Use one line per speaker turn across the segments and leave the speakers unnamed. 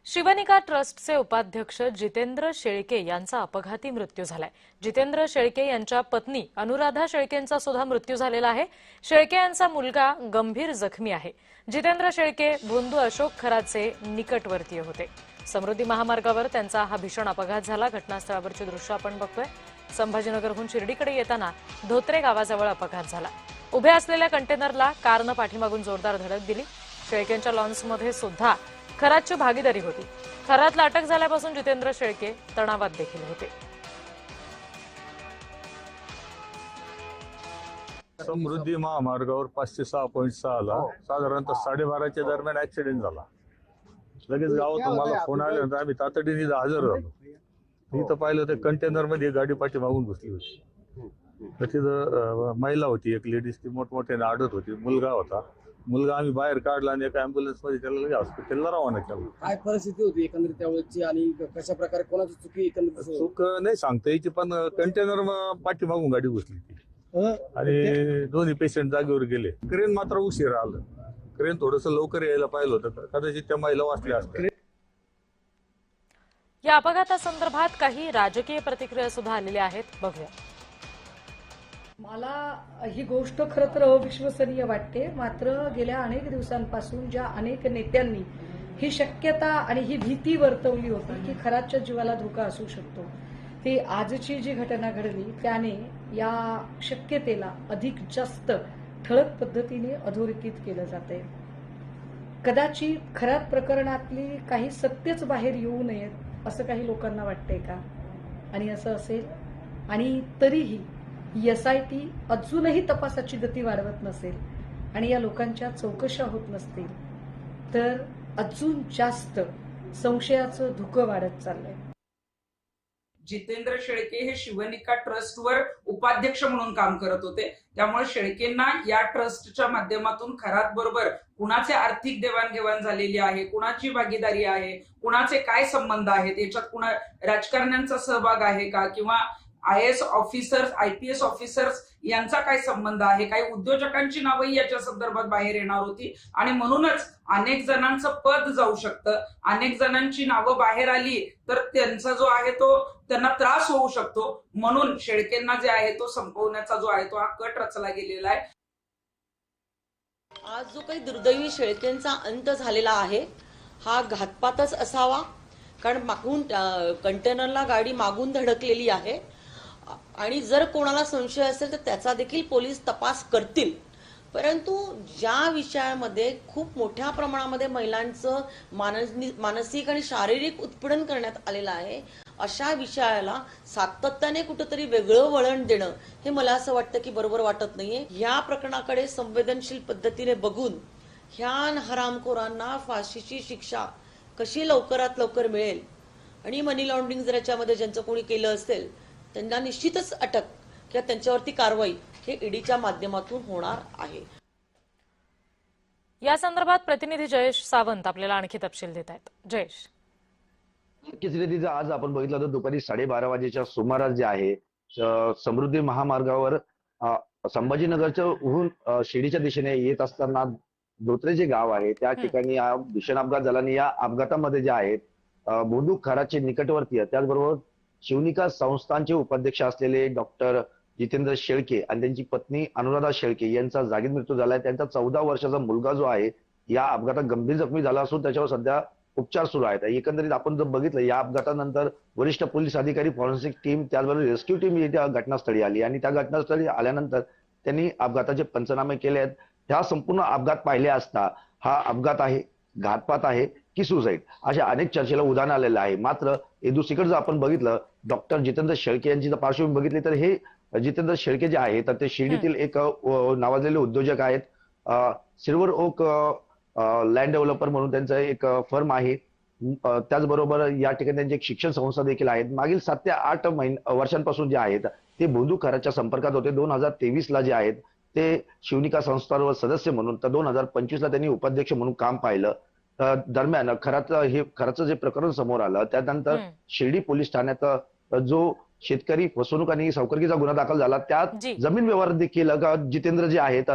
शिवनिका ट्रस्टचे उपाध्यक्ष जितेंद्र शेळके यांचा अपघाती मृत्यू झालाय। जितेंद्र शेळके यांच्या पत्नी अनुराधा शेळकेंचा सुद्धा मृत्यू झालेला आहे। शेळके यांचा मुलगा गंभीर जखमी आहे। जितेंद्र शेळके भोंदू अशोक खराचे निकटवर्तीय होते। समृद्धी महामार्गावर त्यांचा हा भीषण अपघात झाला। घटनास्थळावरची दृश्य आपण बघतोय। संभाजीनगरहून शिर्डीकडे येताना धोत्रे गावाजवळ अपघात झाला। उभे असलेल्या कंटेनरला कारनं पाठीमागून जोरदार धडक दिली। शेळकेंच्या लॉन्समध्ये सुद्धा खरातची भागीदारी होती। खरातला अटक झाल्यापासून जितेंद्र शेळके तणावात देखील होते।
समृद्धी महामार्गावर 506.6 ला साधारणतः 12:30च्या दरम्यान ऍक्सिडेंट झाला। लगेच गावातून मला फोन आल्यानंतर आम्ही तातडीने हजर झालो। इथं पाहिलं तर कंटेनर मध्ये गाडी पाठीमागून घुसली होती। तर तिथं महिला होती, एक लेडीज, ती मोठमोठ्याने आडत होती। मुलगा होता। मुलगा आम्ही बाहेर काढला आणि एका अँब्युलन्स मध्ये त्याला हॉस्पिटलला रवाना केलं।
काय परिस्थिती होती एकंदरीत त्यावेळेची आणि कशा प्रकारे कोणाची चुकी एकंदरीत?
चूक नाही सांगता यायची, पण कंटेनर पाठीमागून गाडी घुसली ती आणि दोन्ही पेशंट जागेवर गेले। क्रेन मात्र उशीर आलं। क्रेन थोडंसं लवकर यायला पाहिलं होतं, कदाचित त्या महिला वाचल्या असत्या।
या अपघातासंदर्भात काही राजकीय प्रतिक्रिया सुद्धा आलेल्या आहेत, बघूया।
मला ही गोष्ट खरं तर अविश्वसनीय वाटते। मात्र गेल्या अनेक दिवसांपासून ज्या अनेक नेत्यांनी ही शक्यता आणि ही भीती वर्तवली होती की खरातच्या जीवाला धोका असू शकतो, ती आजची जी घटना घडली त्याने या शक्यतेला अधिक जास्त ठळक पद्धतीने अधोरेखित केलं जाते। कदाचित खरात प्रकरणातली काही सत्यच बाहेर येऊ नयेत असं काही लोकांना वाटतंय का? आणि असं असेल आणि तरीही SIT अजूनही तपासाची गती वाढवत नसेल आणि या लोकांच्या चौकशा होत नसतील तर अजून जास्त संशयाचं धुकं वाढत चाललंय।
जितेंद्र शेळके हे शिवनिका ट्रस्टवर उपाध्यक्ष म्हणून काम करत होते। त्यामुळे शेळकेंना या ट्रस्टच्या माध्यमातून खरात बरोबर कुणाचे आर्थिक देवाणघेवाण झालेली आहे, कुणाची भागीदारी आहे, कुणाचे काय संबंध आहेत, याच्यात कुणा राजकारण्यांचा सहभाग आहे का, किंवा IAS ऑफिसर्स, IPS ऑफिसर्स यांचा काय संबंध आहे, काही उद्योजकांची नावही याच्या संदर्भात बाहेर येणार होती आणि म्हणूनच अनेक जणांचं पद जाऊ शकतं। अनेक जणांची नावं बाहेर आली तर त्यांचा जो आहे तो त्यांना त्रास होऊ शकतो। म्हणून शेळकेंना जे आहे तो संपवण्याचा जो आहे तो हा कट रचला गेलेला आहे।
आज जो काही दुर्दैवी शेळकेंचा अंत झालेला आहे हा घातपातच असावा, कारण मागून कंटेनरला गाडी मागून धडकलेली आहे आणि जर कोणाला संशय असेल तर त्याचा देखील पोलीस तपास करतील। परंतु ज्या विषयामध्ये खूप मोठ्या प्रमाणामध्ये महिलांचं मानसिक आणि शारीरिक उत्पीडन करण्यात आलेलं आहे, अशा विषयाला सातत्याने कुठेतरी वेगळं वळण देणं हे मला असं वाटतं की बरोबर वाटत नाहीये। ह्या प्रकरणाकडे संवेदनशील पद्धतीने बघून ह्या हरामखोरांना फाशीची शिक्षा कशी लवकरात लवकर मिळेल आणि मनी लॉन्ड्रिंग जर याच्यामध्ये ज्यांचं कोणी केलं असेल त्यांना निश्चितच अटक किंवा त्यांच्यावरती कारवाई हे ईडीच्या माध्यमातून होणार आहे।
या संदर्भात प्रतिनिधी जयेश सावंत आपल्याला आणखी तपशील देत आहेत। जयेश,
नक्कीच आज आपण बघितलं तर दुपारी 12:30 वाजेच्या सुमारास जे आहे समृद्धी महामार्गावर संभाजीनगरच्या शिर्डीच्या दिशेने येत असताना धोत्रे जे गाव आहे त्या ठिकाणी भीषण अपघात झाला आणि या अपघातामध्ये जे आहेत भोंदू खराचे निकटवर्तीय, त्याचबरोबर शिवनिका संस्थांचे उपाध्यक्ष असलेले डॉक्टर जितेंद्र शेळके आणि त्यांची पत्नी अनुराधा शेळके यांचा जागीच मृत्यू झालाय। त्यांचा 14 वर्षाचा मुलगा जो आहे या अपघातात गंभीर जखमी झाला असून त्याच्यावर सध्या उपचार सुरू आहेत। एकंदरीत आपण जर बघितलं या अपघातानंतर वरिष्ठ पोलीस अधिकारी, फॉरेन्सिक टीम, त्याचबरोबर रेस्क्यू टीम येथे घटनास्थळी आली आणि त्या घटनास्थळी आल्यानंतर त्यांनी अपघाताचे पंचनामे केले आहेत। ह्या संपूर्ण अपघात पाहिले असता हा अपघात आहे, घातपात आहे की सुसाईड, अशा अनेक चर्चेला उदाहरण आलेलं आहे। मात्र दुसरीकडे जर आपण बघितलं डॉक्टर जितेंद्र शेळके यांची जर पार्श्वभूमी बघितली तर हे जितेंद्र शेळके जे आहे तर ते शिर्डीतील एक नावाजलेले उद्योजक आहेत। सिल्वर ओक लँड डेव्हलपर म्हणून त्यांचं एक फर्म आहे। त्याचबरोबर या ठिकाणी त्यांची एक शिक्षण संस्था देखील आहेत। मागील 7 ते 8 वर्षांपासून जे आहेत ते भोंदू खराच्या संपर्कात होते। 2023 ला जे आहेत ते शिवनिका संस्थांवर सदस्य म्हणून, तर 2025 ला त्यांनी उपाध्यक्ष म्हणून काम पाहिलं। दरम्यान खराचं जे प्रकरण समोर आलं त्यानंतर शिर्डी पोलीस ठाण्यात जो शेतकरी फसवणूक आणि सावकारकीचा गुन्हा दाखल झाला त्यात जमीन व्यवहार देखील जितेंद्र जे आहेत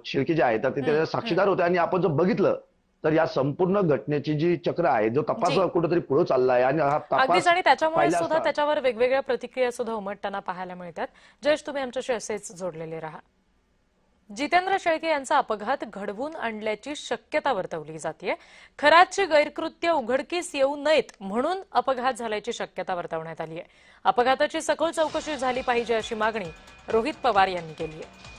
शेळके जे आहेत ते साक्षीदार होते आणि आपण जर बघितलं तर या संपूर्ण घटनेची जी चक्र आहे, जो तपास
जी.
कुठेतरी पुढे चालला आहे आणि हा
अगदीच,
तपास
आणि त्याच्यामुळे
पाहिला
सुद्धा
असता.
त्याच्यावर वेगवेगळ्या प्रतिक्रिया सुद्धा उमटताना पाहायला मिळतात. जयेश, तुम्ही आमच्याशी असेच जोडलेले राहा. जितेंद्र शेळके यांचा अपघात घडवून आणल्याची शक्यता वर्तवली जाते. खरातची गैरकृत्य उघडकीस येऊ नयेत म्हणून अपघात झाल्याची शक्यता वर्तवण्यात आली आहे. अपघाताची सखोल चौकशी झाली पाहिजे अशी मागणी रोहित पवार यांनी केली आहे.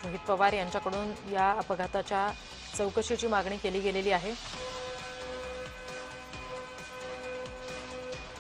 रोहित पवार यांच्याकडून या अपघाताच्या चौकशीची मागणी केली गेलेली आहे.